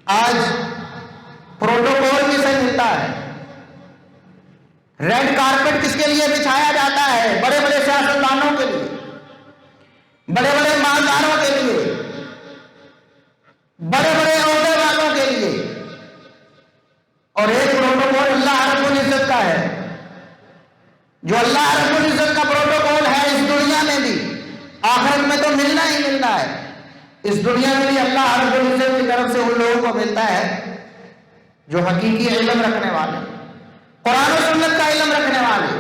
آج پروٹوکول کسے ملتا ہے؟ ریڈ کارپٹ کس کے لیے بچھایا جاتا ہے؟ بڑے بڑے سیاستدانوں کے لیے، بڑے بڑے مالداروں کے لیے، بڑے بڑے عہدے والوں کے لیے، اور ایک پروٹوکول اللہ رب العزت کا ہے، جو اللہ رب العزت کا پروٹوکول ہے اس دنیا میں بھی، آخرت میں تو ملنا ہی ملنا ہے، اس دنیا میں بھی اللہ رب العزت کی طرف سے ان لوگوں کو ملتا ہے جو حقیقی علم رکھنے والے، قرآن و سنت کا علم رکھنے والے،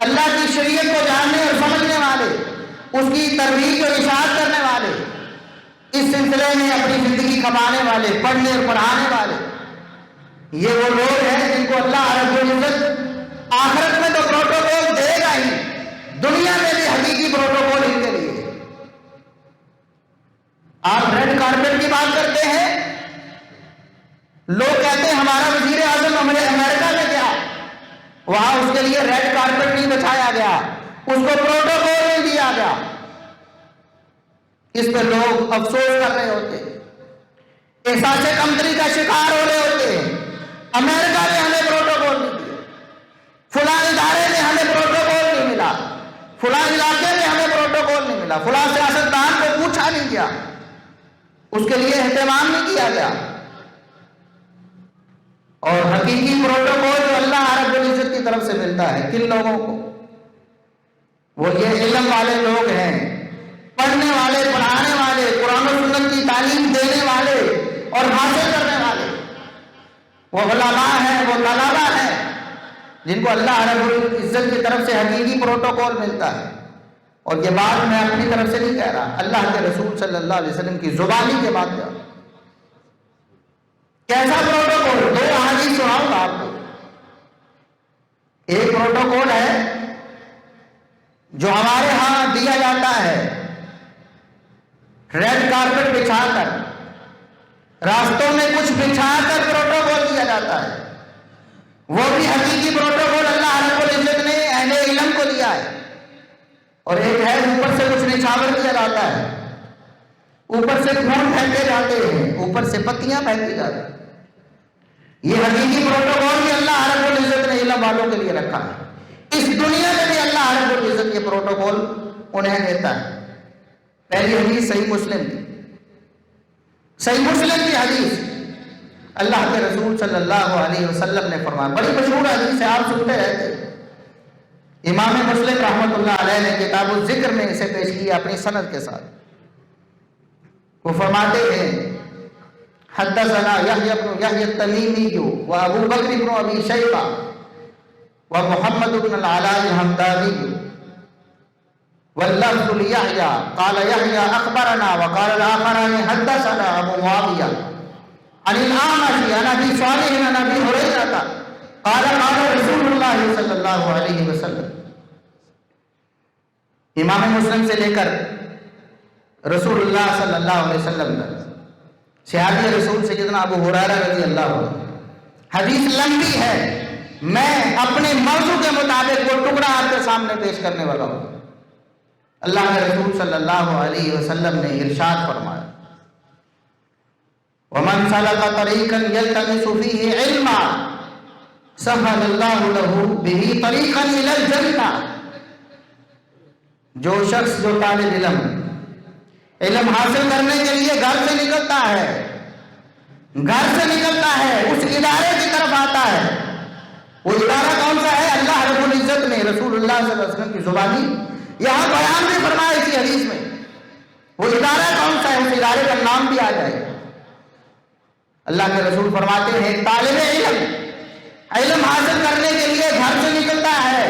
اللہ کی شریعت کو جاننے اور سمجھنے والے، اس کی ترویج اور اشاعت کرنے والے، اس سلسلے میں اپنی زندگی کھپانے والے، پڑھنے اور پڑھانے والے، یہ وہ لوگ ہیں جن کو اللہ رب العزت آخرت میں تو پروٹوکول دے گا ہی، دنیا میں بھی حقیقی پروٹوکول ان کے لیے۔ آپ ریڈ کارپٹ کی بات کرتے ہیں، لوگ کہتے ہیں ہمارا وزیر اعظم امریکہ میں گیا، وہاں اس کے لیے ریڈ کارپٹ نہیں بچھایا گیا، اس کو پروٹوکول نہیں دیا گیا۔ اس پہ لوگ افسوس کر رہے ہوتے ہیں، احساس کمتری کا شکار ہو رہے ہوتے ہیں، امریکہ نے ہمیں پروٹوکول نہیں دیا، فلاں ادارے میں ہمیں پروٹوکول نہیں ملا، فلاں علاقے میں ہمیں پروٹوکول نہیں ملا، فلاں سیاستدان کو پوچھا نہیں گیا، اس کے لیے اہتمام نہیں کیا گیا۔ اور حقیقی پروٹوکول جو اللہ رب العزت کی طرف سے ملتا ہے کن لوگوں کو؟ وہ یہ علم والے لوگ ہیں، پڑھنے والے، پڑھانے والے، قرآن و سنت کی تعلیم دینے والے اور حاصل کرنے والے، وہ علماء ہیں، وہ طلباء ہیں جن کو اللہ رب العزت کی طرف سے حقیقی پروٹوکول ملتا ہے۔ اور یہ بات میں اپنی طرف سے نہیں کہہ رہا، اللہ کے رسول صلی اللہ علیہ وسلم کی زبانی کے بات کر رہا ہوں۔ کیسا پروٹوکول؟ دو احادیث سناؤں گا آپ کو۔ ایک پروٹوکول ہے جو ہمارے ہاں دیا جاتا ہے، ریڈ کارپٹ بچھا کر، راستوں میں کچھ بچھا کر پروٹوکول دیا جاتا ہے، وہ بھی حقیقی پروٹوکول اللہ رب العزت نے اہل علم کو دیا ہے۔ اور ایک ہے اوپر سے کچھ نچھاور کیا جاتا ہے، اوپر سے پھول پھینکے جاتے ہیں، اوپر سے پتیاں پھینکی جاتی ہیں۔ یہ حقیقی پروٹوکول بھی اللہ رب العزت نے علم والوں کے لیے رکھا ہے، اس دنیا میں بھی اللہ رب العزت یہ پروٹوکول انہیں دیتا ہے۔ پہلی حدیث صحیح مسلم کی، صحیح مسلم کی حدیث، اللہ کے رسول صلی اللہ علیہ وسلم نے فرمایا، بڑی مشہور حدیث ہے، آپ سنتے رہتے، امام مسلم رحمۃ اللہ علیہ نے کتاب الذکر میں اسے پیش کیا اپنی سند کے ساتھ۔ وہ فرماتے ہیں حدثنا یحییٰ بن یحییٰ التمیمی و ابو بکر بن ابی شیبہ و محمد بن العلاء الحمدانی واللفظ لیحییٰ قال یحییٰ اخبرنا وقال الاخران حدثنا ابو معاویہ عن الاعمش عن ابی صالح عن ابی ہریرہ قال قال رسول اللہ صلی اللہ علیہ وسلم۔ امام مسلم سے لے کر رسول اللہ صلی اللہ علیہ وسلم تک، صحابی رسول سیدنا ابو ہریرہ رضی اللہ عنہ۔ حدیث لمبی ہے، میں اپنے موضوع کے مطابق وہ ٹکڑا آپ کے سامنے پیش کرنے والا ہوں۔ اللہ کے رسول صلی اللہ علیہ وسلم نے ارشاد فرمایا، وَمَنْ سَلَكَ طَرِيقًا يَلْتَمِسُ فِيهِ عِلْمًا سَهَّلَ اللَّهُ لَهُ بِهِ طَرِيقًا إِلَى الْجَنَّةِ۔ جو شخص جو طالب علم حاصل کرنے کے لیے گھر سے نکلتا ہے، اس ادارے کی طرف آتا ہے، وہ ادارہ کون سا ہے؟ اللہ رب العزت نے رسول اللہ صلی اللہ علیہ وسلم کی زبانی یہاں بیان بھی فرمایا اسی حدیث میں، وہ ادارہ کون سا ہے، اس ادارے کا نام بھی آ جائے۔ اللہ کے رسول فرماتے ہیں طالب علم حاصل کرنے کے لیے گھر سے نکلتا ہے،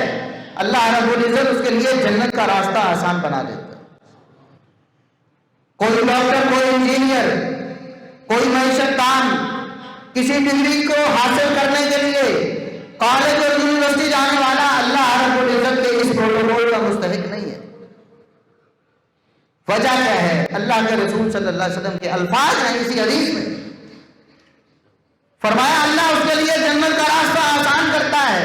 اللہ رب العزت اس کے لیے جنت کا راستہ آسان بنا دیتا ہے۔ کوئی ڈاکٹر، کوئی انجینئر، کوئی معیشت دان کسی ڈگری کو حاصل کرنے کے لیے کالج اور یونیورسٹی جانے والا اللہ رب العزت کے اس پروٹوکول کا مستحق نہیں ہے۔ وجہ کیا ہے؟ اللہ کے رسول صلی اللہ علیہ وسلم کے الفاظ ہیں اسی حدیث میں، فرمایا اللہ اس کے لیے جنت کا راستہ آسان کرتا ہے۔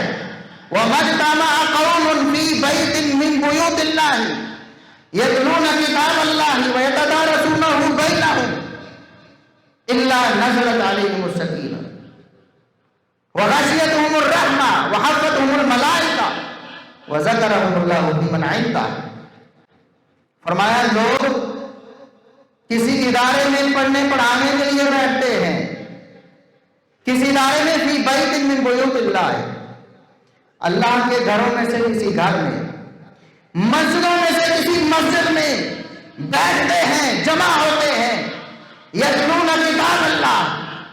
وَمَجْتَمَعَ قَوْمٌ فِي بَيْتٍ مِّن بُيُوتِ اللَّهِ يَتْلُونَ كِتَابَ اللَّهِ وَيَتَدَارَسُونَهُ بَيْنَهُمْ الا نزلت علیہم السکینہ وغشیتہم الرحمہ وحفتہم الملائکہ وذکرہم اللہ فی من عندہ. فرمایا لوگ کسی ادارے میں پڑھنے پڑھانے کے لیے بیٹھتے ہیں، کسی ادارے میں فی بیت من بیوت اللہ، اللہ کے گھروں میں سے کسی گھر میں، مسجدوں میں سے کسی مسجد میں بیٹھتے ہیں، جمع ہوتے ہیں، یتلون کتاب اللہ،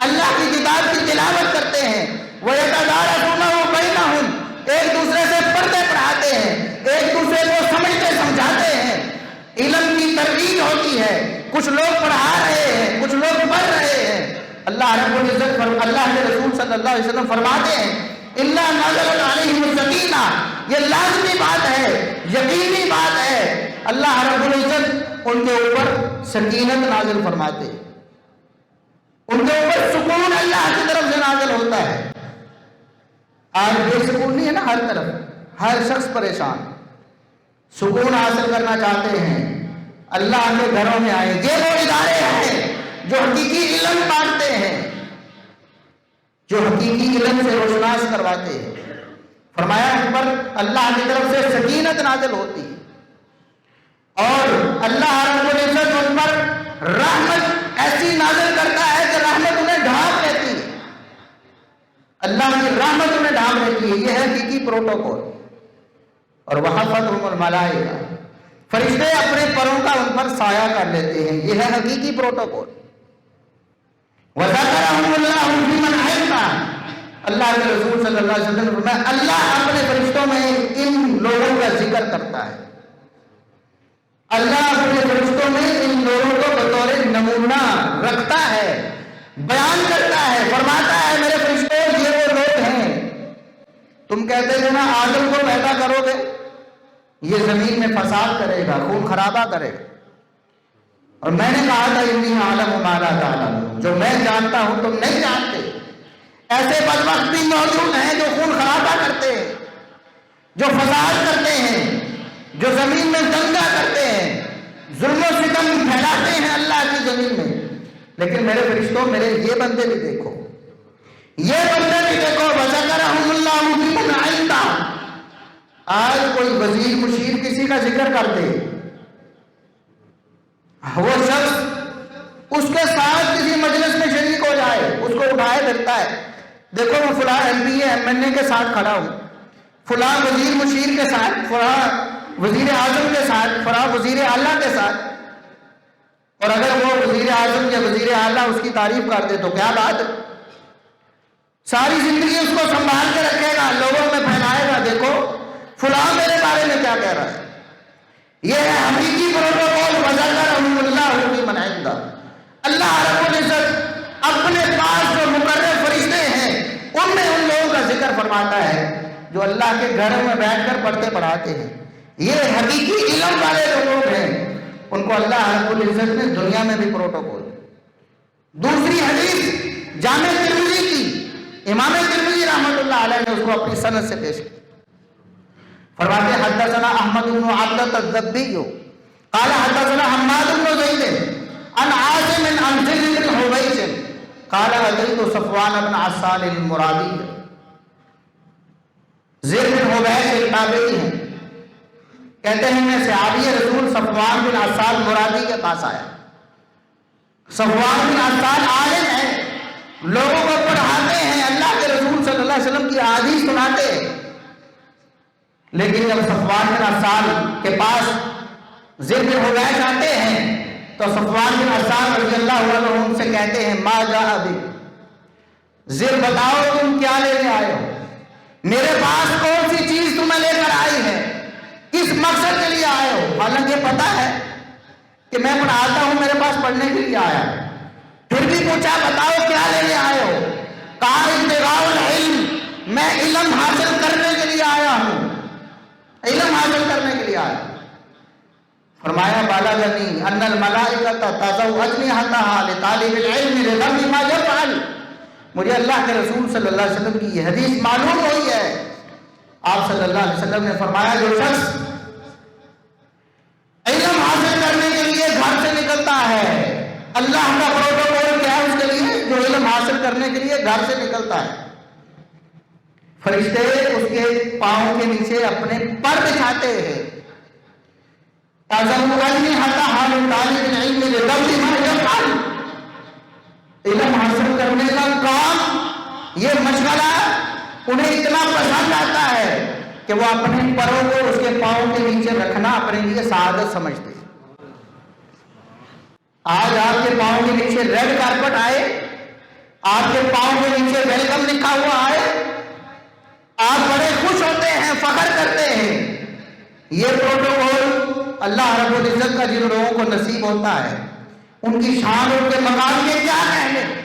اللہ کی کتاب کی تلاوت کرتے ہیں، وَيَتَدَارَسُونَهُ بَيْنَهُمْ، ایک دوسرے سے پڑھتے پڑھاتے ہیں، ایک دوسرے کو سمجھتے سمجھاتے ہیں، علم کی ترویج ہوتی ہے، کچھ لوگ پڑھا رہے ہیں، کچھ لوگ پڑھ رہے ہیں. اللہ رب العزت اللہ کے رسول صلی اللہ علیہ وسلم فرماتے ہیں اِلَّا نَزَلَتْ عَلَيْهِمُ السَّکِینَہ، یہ لازمی بات ہے، یقینی بات ہے، اللہ رب العزت ان کے اوپر سکینت نازل فرماتے ہیں، ان کے اوپر سکون اللہ کی طرف سے نازل ہوتا ہے. آج بے سکون نہیں ہے نا، ہر طرف ہر شخص پریشان. سکون حاصل کرنا چاہتے ہیں اللہ کے گھروں میں آئے. یہ وہ ادارے ہیں جو حقیقی علم بانٹتے ہیں، جو حقیقی علم سے روشناس کرواتے ہیں. فرمایا ان پر اللہ کی طرف سے سکینت نازل ہوتی ہے اور اللہ رب العزت ان پر رحمت ایسی نازل کرتا ہے کہ رحمت انہیں ڈھانپ لیتی ہے، اللہ کی رحمت انہیں ڈھانپ لیتی ہے. یہ ہے حقیقی پروٹوکول. اور وحفتہم الملائکہ، فرشتے اپنے پروں کا ان پر سایہ کر لیتے ہیں. یہ ہے حقیقی پروٹوکول. وذکرہم اللہ فی من عندہ، اللہ کے رسول صلی اللہ علیہ وسلم نے فرمایا اللہ اپنے فرشتوں میں ان لوگوں کا ذکر کرتا ہے، اللہ اپنے فرشتوں میں ان لوگوں کو بطور نمونہ رکھتا ہے، بیان کرتا ہے، فرماتا ہے میرے فرشتوں یہ وہ لوگ ہیں. تم کہتے تھے نا آدم کو پیدا کرو گے، یہ زمین میں فساد کرے گا، خون خرابہ کرے گا، اور میں نے کہا تھا انی اعلم ما لا تعلمون، جو میں جانتا ہوں تم نہیں جانتے. ایسے بدبخت بھی موجود ہیں جو خون خرابہ کرتے ہیں، جو فساد کرتے ہیں، جو زمین میں دنگا کرتے ہیں، ظلم و ستم پھیلاتے ہیں اللہ کی زمین میں. لیکن میرے فرشتوں میرے یہ بندے بھی دیکھو، یہ بندے بھی دیکھو. وذکرہم اللہ فی من عندہ. آج کوئی وزیر مشیر کسی کا ذکر کر دے، وہ شخص اس کے ساتھ کسی مجلس میں شریک ہو جائے، اس کو اٹھائے پھرتا ہے، دیکھو میں فلاں ایم پی ایم این اے کے ساتھ کھڑا ہوں، فلاں وزیر مشیر کے ساتھ، فلاں وزیر اعظم کے ساتھ، فلاں وزیر اعلیٰ کے ساتھ. اور اگر وہ وزیر اعظم یا وزیر اعلیٰ اس کی تعریف کر دے تو کیا بات ہے، ساری زندگی اس کو سنبھال کے رکھے گا، لوگوں میں پھیلائے گا، دیکھو فلاں میرے بارے میں کیا کہہ رہا ہے. یہ ہے حقیقی پروٹوکول. وذکرہم اللہ فی من عندہ. اللہ رب العزت اپنے پاس جو مقرر فرشتے ہیں ان میں ان لوگوں کا ذکر فرماتا ہے جو اللہ کے گھروں میں بیٹھ کر پڑھتے پڑھاتے ہیں. یہ حقیقی علم والے جو لوگ ہیں ان کو اللہ رب العزت نے دنیا میں بھی پروٹوکول. دوسری حدیث جامع ترمذی کی، امام ترمذی رحمۃ اللہ علیہ نے اس کو اپنی سند سے پیش کی. فرماتے حدثنا احمد بن عبدۃ الضبی قال حدثنا حماد بن زید عن عاصم عن زر بن حبیش قال اتيت صفوان بن عسال المرادی. زر بن حبیش ایک تابعی ہیں، کہتے ہیں میں صحابی رسول صفوان بن عسال مرادی کے پاس آیا. صفوان بن عسال عالم ہے، لوگوں کو پڑھاتے ہیں، اللہ کے رسول صلی اللہ علیہ وسلم کی احادیث سناتے ہیں. لیکن جب صفوان بن عسال کے پاس زر بن حبیش آتے ہیں تو صفوان بن عسال رضی اللہ عنہ ان سے کہتے ہیں ما جاء بک، زر بتاؤ تم کیا لینے آئے ہو، میرے پاس کون سی چیز تمہیں لے کر آئی ہے، کس مقصد کے لیے آئے ہو. حالانکہ پتا ہے کہ میں پڑھاتا ہوں، میرے پاس پڑھنے کے لیے آیا، پھر بھی پوچھا بتاؤ کیا لینے آئے ہو. کہا ابتغاء العلم، میں علم حاصل کرنے کے لیے آیا ہوں، علم حاصل کرنے کے لیے آیا. فرمایا بلغنی ان الملائکۃ تضع اجنحتها لطالب العلم لذم ما يفعل. مجھے اللہ کے رسول صلی اللہ علیہ وسلم کی یہ حدیث معلوم ہوئی ہے. آپ صلی اللہ علیہ وسلم نے فرمایا جو شخص علم حاصل کرنے کے لیے گھر سے نکلتا ہے، اللہ کا پروٹوکول کیا ہے اس کے علم حاصل کرنے کے لیے گھر سے نکلتا ہے، فرشتے اس کے پاؤں کے نیچے اپنے پر بچھاتے ہیں۔ علم حاصل کرنے کا کام، یہ مشغلہ انہیں اتنا پسند آتا ہے کہ وہ اپنے پروں کو اس کے پاؤں کے نیچے رکھنا اپنے لیے سعادت سمجھتے ہیں۔ آج آپ کے پاؤں کے نیچے ریڈ کارپٹ آئے، آپ کے پاؤں کے نیچے ویلکم لکھا ہوا آئے، آپ بڑے خوش ہوتے ہیں، فخر کرتے ہیں۔ یہ پروٹوکول اللہ رب العزت کا جن لوگوں کو نصیب ہوتا ہے، ان کی شان اور کے مقام کے کیا کہنے۔